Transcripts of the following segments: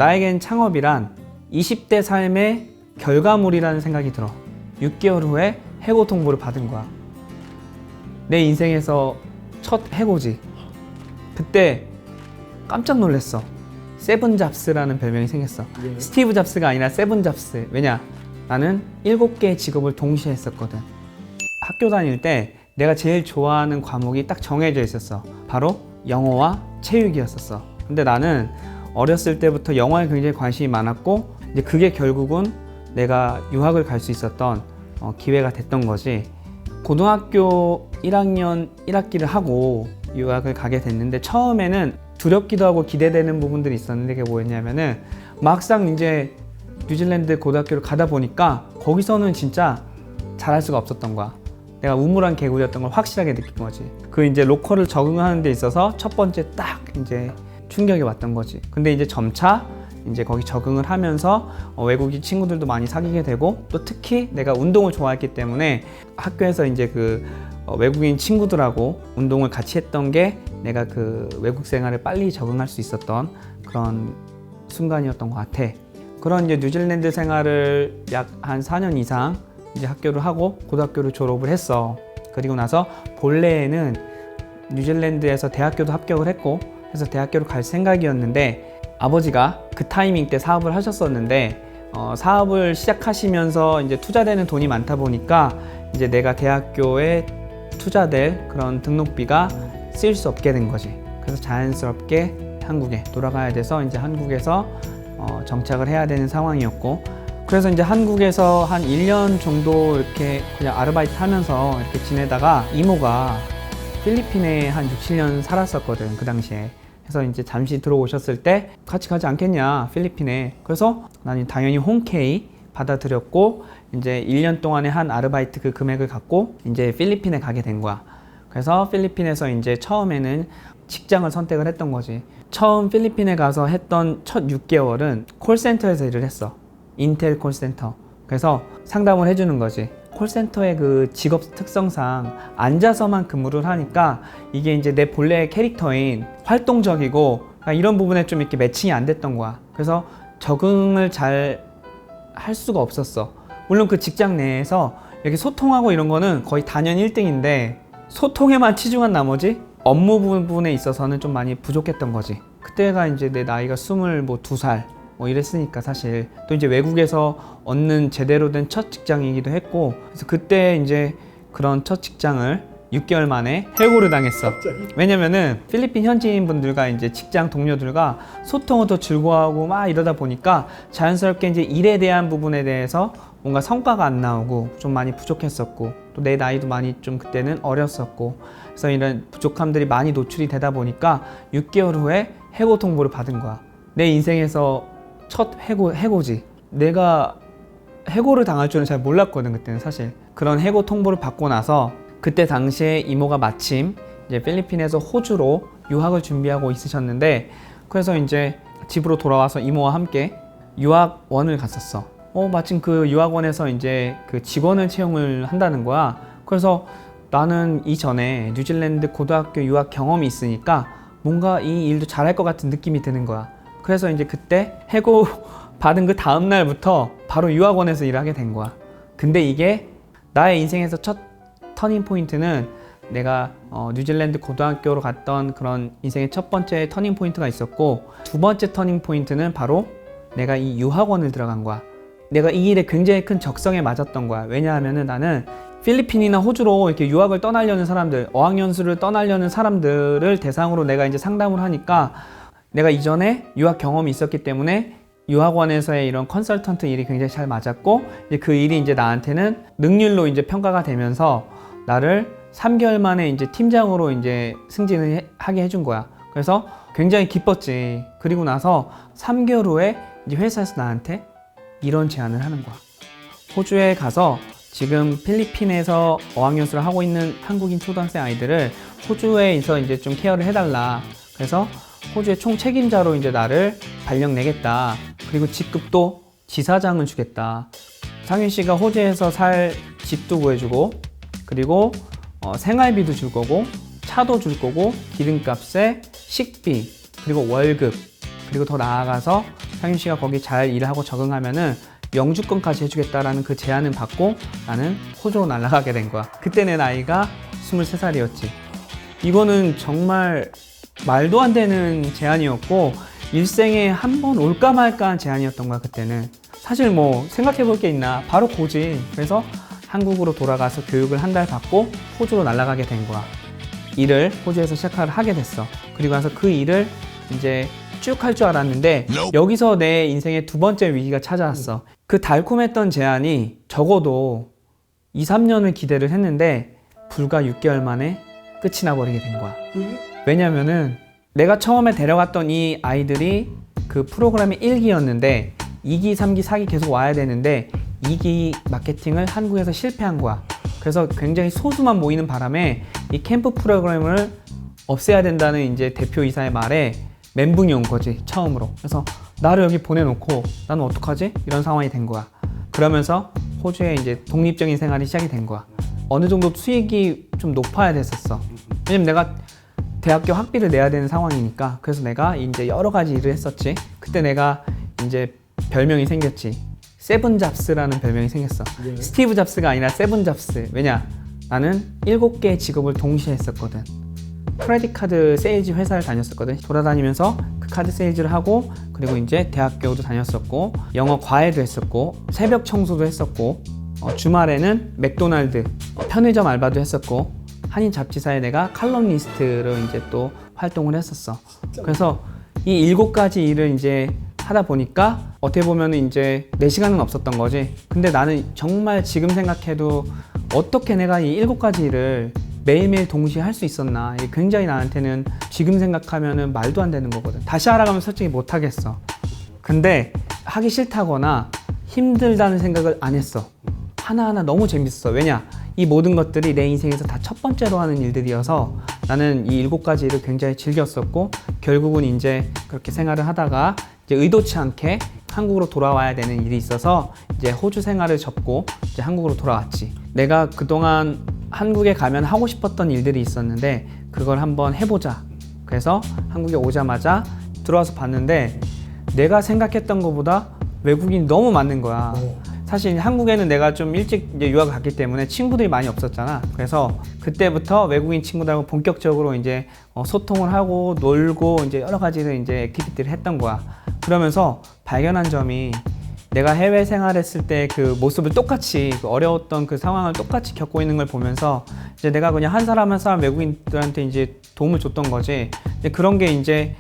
나에겐 창업이란 20대 삶의 결과물이라는 생각이 들어. 6개월 후에 해고 통보를 받은 거야. 내 인생에서 첫 해고지. 그때 깜짝 놀랐어. 세븐 잡스라는 별명이 생겼어. 스티브 잡스가 아니라 세븐 잡스. 왜냐? 나는 7개의 직업을 동시에 했었거든. 학교 다닐 때 내가 제일 좋아하는 과목이 딱 정해져 있었어. 바로 영어와 체육이었었어. 근데 나는 어렸을 때부터 영어에 굉장히 관심이 많았고, 이제 그게 결국은 내가 유학을 갈 수 있었던 기회가 됐던 거지. 고등학교 1학년 1학기를 하고 유학을 가게 됐는데, 처음에는 두렵기도 하고 기대되는 부분들이 있었는데, 그게 뭐였냐면은 막상 이제 뉴질랜드 고등학교를 가다 보니까 거기서는 진짜 잘할 수가 없었던 거야. 내가 우물안 개구리였던 걸 확실하게 느낀 거지. 그 이제 로컬을 적응하는 데 있어서 첫 번째 딱 이제 충격이 왔던 거지. 근데 이제 점차 이제 거기 적응을 하면서 외국인 친구들도 많이 사귀게 되고, 또 특히 내가 운동을 좋아했기 때문에 학교에서 이제 그 외국인 친구들하고 운동을 같이 했던 게 내가 그 외국 생활에 빨리 적응할 수 있었던 그런 순간이었던 것 같아. 그런 이제 뉴질랜드 생활을 약 한 4년 이상 이제 학교를 하고 고등학교를 졸업을 했어. 그리고 나서 본래에는 뉴질랜드에서 대학교도 합격을 했고 해서 대학교를 갈 생각이었는데, 아버지가 그 타이밍 때 사업을 하셨었는데 사업을 시작하시면서 이제 투자되는 돈이 많다 보니까 이제 내가 대학교에 투자될 그런 등록비가 쓰일 수 없게 된 거지. 그래서 자연스럽게 한국에 돌아가야 돼서 이제 한국에서 정착을 해야 되는 상황이었고, 그래서 이제 한국에서 한 1년 정도 이렇게 그냥 아르바이트 하면서 이렇게 지내다가 이모가 필리핀에 한 6, 7년 살았었거든, 그 당시에. 그래서 이제 잠시 들어오셨을 때 같이 가지 않겠냐, 필리핀에. 그래서 나는 당연히 흔쾌히 받아들였고, 이제 1년 동안의 한 아르바이트 그 금액을 갖고 이제 필리핀에 가게 된 거야. 그래서 필리핀에서 이제 처음에는 직장을 선택을 했던 거지. 처음 필리핀에 가서 했던 첫 6개월은 콜센터에서 일을 했어. 인텔 콜센터. 그래서 상담을 해주는 거지. 콜센터의 그 직업 특성상 앉아서만 근무를 하니까 이게 이제 내 본래의 캐릭터인 활동적이고 이런 부분에 좀 이렇게 매칭이 안 됐던 거야. 그래서 적응을 잘 할 수가 없었어. 물론 그 직장 내에서 이렇게 소통하고 이런 거는 거의 단연 1등인데 소통에만 치중한 나머지 업무 부분에 있어서는 좀 많이 부족했던 거지. 그때가 이제 내 나이가 22살 뭐 이랬으니까 사실 또 이제 외국에서 얻는 제대로 된 첫 직장이기도 했고, 그래서 그때 이제 그런 첫 직장을 6개월 만에 해고를 당했어. 왜냐면은 필리핀 현지인 분들과 이제 직장 동료들과 소통을 더 즐거워하고 막 이러다 보니까 자연스럽게 이제 일에 대한 부분에 대해서 뭔가 성과가 안 나오고 좀 많이 부족했었고, 또 내 나이도 많이 좀 그때는 어렸었고, 그래서 이런 부족함들이 많이 노출이 되다 보니까 6개월 후에 해고 통보를 받은 거야. 내 인생에서 첫 해고지. 내가 해고를 당할 줄은 잘 몰랐거든, 그때는 사실. 그런 해고 통보를 받고 나서 그때 당시에 이모가 마침 이제 필리핀에서 호주로 유학을 준비하고 있으셨는데, 그래서 이제 집으로 돌아와서 이모와 함께 유학원을 갔었어. 마침 그 유학원에서 이제 그 직원을 채용을 한다는 거야. 그래서 나는 이전에 뉴질랜드 고등학교 유학 경험이 있으니까 뭔가 이 일도 잘할 것 같은 느낌이 드는 거야. 그래서 이제 그때 해고 받은 그 다음 날부터 바로 유학원에서 일을 하게 된 거야. 근데 이게 나의 인생에서 첫 터닝 포인트는 내가 뉴질랜드 고등학교로 갔던 그런 인생의 첫 번째 터닝 포인트가 있었고, 두 번째 터닝 포인트는 바로 내가 이 유학원을 들어간 거야. 내가 이 일에 굉장히 큰 적성에 맞았던 거야. 왜냐하면은 나는 필리핀이나 호주로 이렇게 유학을 떠나려는 사람들, 어학연수를 떠나려는 사람들을 대상으로 내가 이제 상담을 하니까, 내가 이전에 유학 경험이 있었기 때문에 유학원에서의 이런 컨설턴트 일이 굉장히 잘 맞았고, 이제 그 일이 이제 나한테는 능률로 이제 평가가 되면서 나를 3개월 만에 이제 팀장으로 이제 승진을 하게 해준 거야. 그래서 굉장히 기뻤지. 그리고 나서 3개월 후에 이제 회사에서 나한테 이런 제안을 하는 거야. 호주에 가서 지금 필리핀에서 어학연수를 하고 있는 한국인 초등학생 아이들을 호주에서 이제 좀 케어를 해달라. 그래서 호주의 총 책임자로 이제 나를 발령 내겠다. 그리고 직급도 지사장을 주겠다. 상윤 씨가 호주에서 살 집도 구해주고, 그리고 생활비도 줄 거고, 차도 줄 거고, 기름값에 식비, 그리고 월급, 그리고 더 나아가서 상윤 씨가 거기 잘 일하고 적응하면은 영주권까지 해주겠다라는 그 제안을 받고 나는 호주로 날아가게 된 거야. 그때 내 나이가 23살이었지. 이거는 정말 말도 안 되는 제안이었고 일생에 한 번 올까 말까 한 제안이었던 거야. 그때는 사실 뭐 생각해 볼 게 있나, 바로 고지. 그래서 한국으로 돌아가서 교육을 한 달 받고 호주로 날아가게 된 거야. 일을 호주에서 하게 됐어. 그리고 나서 그 일을 이제 쭉 할 줄 알았는데 여기서 내 인생의 두 번째 위기가 찾아왔어. 그 달콤했던 제안이 적어도 2, 3년을 기대를 했는데 불과 6개월 만에 끝이 나버리게 된 거야. 왜냐면은 내가 처음에 데려갔던 이 아이들이 그 프로그램의 1기였는데 2기, 3기, 4기 계속 와야 되는데 2기 마케팅을 한국에서 실패한 거야. 그래서 굉장히 소수만 모이는 바람에 이 캠프 프로그램을 없애야 된다는 이제 대표이사의 말에 멘붕이 온 거지, 처음으로. 그래서 나를 여기 보내놓고 나는 어떡하지? 이런 상황이 된 거야. 그러면서 호주에 이제 독립적인 생활이 시작이 된 거야. 어느 정도 수익이 좀 높아야 됐었어. 왜냐면 내가 대학교 학비를 내야 되는 상황이니까. 그래서 내가 이제 여러 가지 일을 했었지. 그때 내가 이제 별명이 생겼지. 세븐 잡스라는 별명이 생겼어. 스티브 잡스가 아니라 세븐 잡스. 왜냐? 나는 7개의 직업을 동시에 했었거든. 크레딧 카드 세일즈 회사를 다녔었거든. 돌아다니면서 그 카드 세일즈를 하고, 그리고 이제 대학교도 다녔었고, 영어 과외도 했었고, 새벽 청소도 했었고, 주말에는 맥도날드 편의점 알바도 했었고, 한인 잡지사에 내가 칼럼니스트로 이제 또 활동을 했었어. 그래서 이 7가지 일을 이제 하다 보니까 어떻게 보면 이제 내 시간은 없었던 거지. 근데 나는 정말 지금 생각해도 어떻게 내가 이 7가지 일을 매일매일 동시에 할 수 있었나. 이게 굉장히 나한테는 지금 생각하면은 말도 안 되는 거거든. 다시 하라고 솔직히 못 하겠어. 근데 하기 싫다거나 힘들다는 생각을 안 했어. 하나하나 너무 재밌었어. 왜냐? 이 모든 것들이 내 인생에서 다 첫 번째로 하는 일들이어서 나는 이 7가지 일을 굉장히 즐겼었고, 결국은 이제 그렇게 생활을 하다가 이제 의도치 않게 한국으로 돌아와야 되는 일이 있어서 이제 호주 생활을 접고 이제 한국으로 돌아왔지. 내가 그동안 한국에 가면 하고 싶었던 일들이 있었는데 그걸 한번 해보자. 그래서 한국에 오자마자 들어와서 봤는데 내가 생각했던 것보다 외국인이 너무 많은 거야. 사실 한국에는 내가 좀 일찍 이제 유학을 갔기 때문에 친구들이 많이 없었잖아. 그래서 그때부터 외국인 친구들하고 본격적으로 이제 소통을 하고 놀고 이제 여러 가지를 이제 액티비티를 했던 거야. 그러면서 발견한 점이, 내가 해외 생활했을 때 그 모습을 똑같이, 그 어려웠던 그 상황을 똑같이 겪고 있는 걸 보면서 이제 내가 그냥 한 사람 한 사람 외국인들한테 이제 도움을 줬던 거지. 이제 그런 게 이제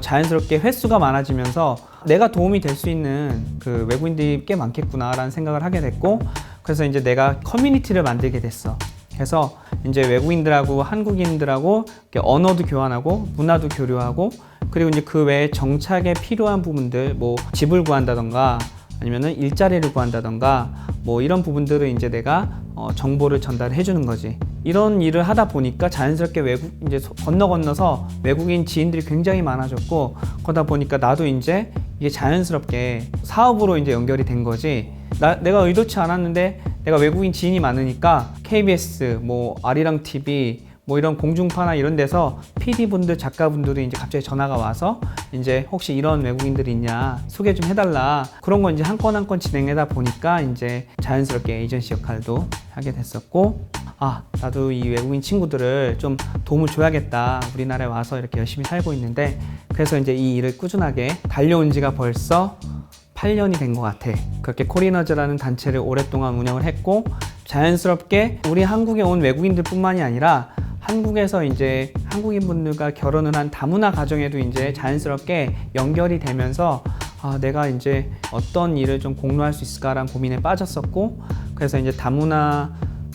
자연스럽게 횟수가 많아지면서 내가 도움이 될 수 있는 그 외국인들이 꽤 많겠구나라는 생각을 하게 됐고, 그래서 이제 내가 커뮤니티를 만들게 됐어. 그래서 이제 외국인들하고 한국인들하고 이렇게 언어도 교환하고 문화도 교류하고, 그리고 이제 그 외에 정착에 필요한 부분들, 뭐 집을 구한다던가 아니면은 일자리를 구한다던가 뭐 이런 부분들을 이제 내가 정보를 전달해 주는 거지. 이런 일을 하다 보니까 자연스럽게 이제 건너서 외국인 지인들이 굉장히 많아졌고, 그러다 보니까 나도 이제 이게 자연스럽게 사업으로 이제 연결이 된 거지. 내가 의도치 않았는데 내가 외국인 지인이 많으니까 KBS, 뭐 아리랑 TV, 뭐 이런 공중파나 이런 데서 PD분들, 작가분들이 이제 갑자기 전화가 와서 이제 혹시 이런 외국인들이 있냐 소개 좀 해달라. 그런 거 이제 한 건 한 건 진행하다 보니까 이제 자연스럽게 에이전시 역할도 하게 됐었고, 나도 이 외국인 친구들을 좀 도움을 줘야겠다. 우리나라에 와서 이렇게 열심히 살고 있는데, 그래서 이제 이 일을 꾸준하게 달려온 지가 벌써 8년이 된 것 같아. 그렇게 코리너즈라는 단체를 오랫동안 운영을 했고, 자연스럽게 우리 한국에 온 외국인들 뿐만이 아니라 한국에서 이제 한국인분들과 결혼을 한 다문화 가정에도 이제 자연스럽게 연결이 되면서 내가 이제 어떤 일을 좀 공유할 수 있을까라는 고민에 빠졌었고, 그래서 이제 다문화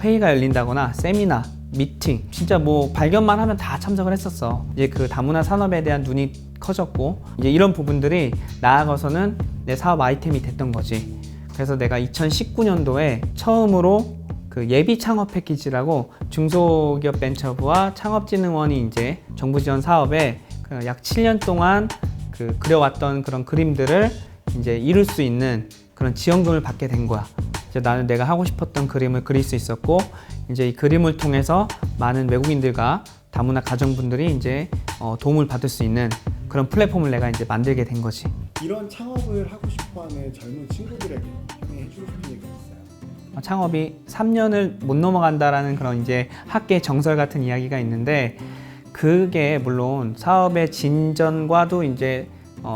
회의가 열린다거나 세미나, 미팅, 진짜 뭐 발견만 하면 다 참석을 했었어. 이제 그 다문화 산업에 대한 눈이 커졌고, 이제 이런 부분들이 나아가서는 내 사업 아이템이 됐던 거지. 그래서 내가 2019년도에 처음으로 그 예비 창업 패키지라고 중소기업 벤처부와 창업진흥원이 이제 정부 지원 사업에 약 7년 동안 그려왔던 그런 그림들을 이제 이룰 수 있는 그런 지원금을 받게 된 거야. 이제 나는 내가 하고 싶었던 그림을 그릴 수 있었고, 이제 이 그림을 통해서 많은 외국인들과 다문화 가정분들이 이제 도움을 받을 수 있는 그런 플랫폼을 내가 이제 만들게 된 거지. 이런 창업을 하고 싶어하는 젊은 친구들에게 해주고 싶은 얘기가 있어요? 창업이 3년을 못 넘어간다라는 그런 이제 학계 정설 같은 이야기가 있는데, 그게 물론 사업의 진전과도 이제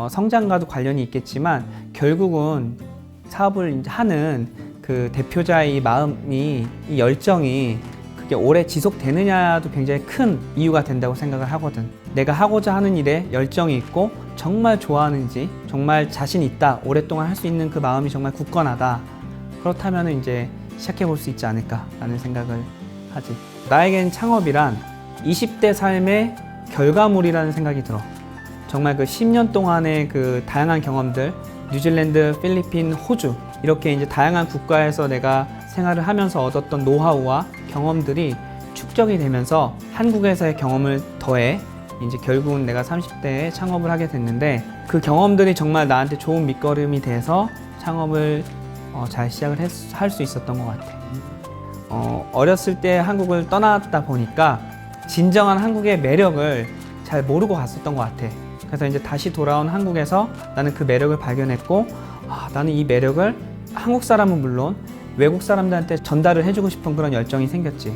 성장과도 관련이 있겠지만, 결국은 사업을 이제 하는 그 대표자의 마음이, 이 열정이 그게 오래 지속되느냐도 굉장히 큰 이유가 된다고 생각을 하거든. 내가 하고자 하는 일에 열정이 있고 정말 좋아하는지, 정말 자신 있다, 오랫동안 할 수 있는 그 마음이 정말 굳건하다, 그렇다면 이제 시작해 볼 수 있지 않을까라는 생각을 하지. 나에겐 창업이란 20대 삶의 결과물이라는 생각이 들어. 정말 그 10년 동안의 그 다양한 경험들, 뉴질랜드, 필리핀, 호주, 이렇게 이제 다양한 국가에서 내가 생활을 하면서 얻었던 노하우와 경험들이 축적이 되면서 한국에서의 경험을 더해 이제 결국은 내가 30대에 창업을 하게 됐는데, 그 경험들이 정말 나한테 좋은 밑거름이 돼서 창업을 잘 시작을 할 수 있었던 것 같아. 어렸을 때 한국을 떠났다 보니까 진정한 한국의 매력을 잘 모르고 갔었던 것 같아. 그래서 이제 다시 돌아온 한국에서 나는 그 매력을 발견했고, 나는 이 매력을 한국 사람은 물론 외국 사람들한테 전달을 해주고 싶은 그런 열정이 생겼지.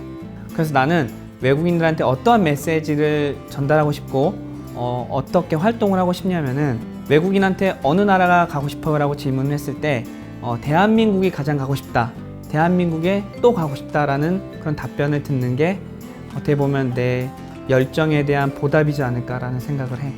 그래서 나는 외국인들한테 어떠한 메시지를 전달하고 싶고 어떻게 활동을 하고 싶냐면은, 외국인한테 어느 나라가 가고 싶어 라고 질문을 했을 때 대한민국이 가장 가고 싶다, 대한민국에 또 가고 싶다라는 그런 답변을 듣는 게 어떻게 보면 내 열정에 대한 보답이지 않을까라는 생각을 해.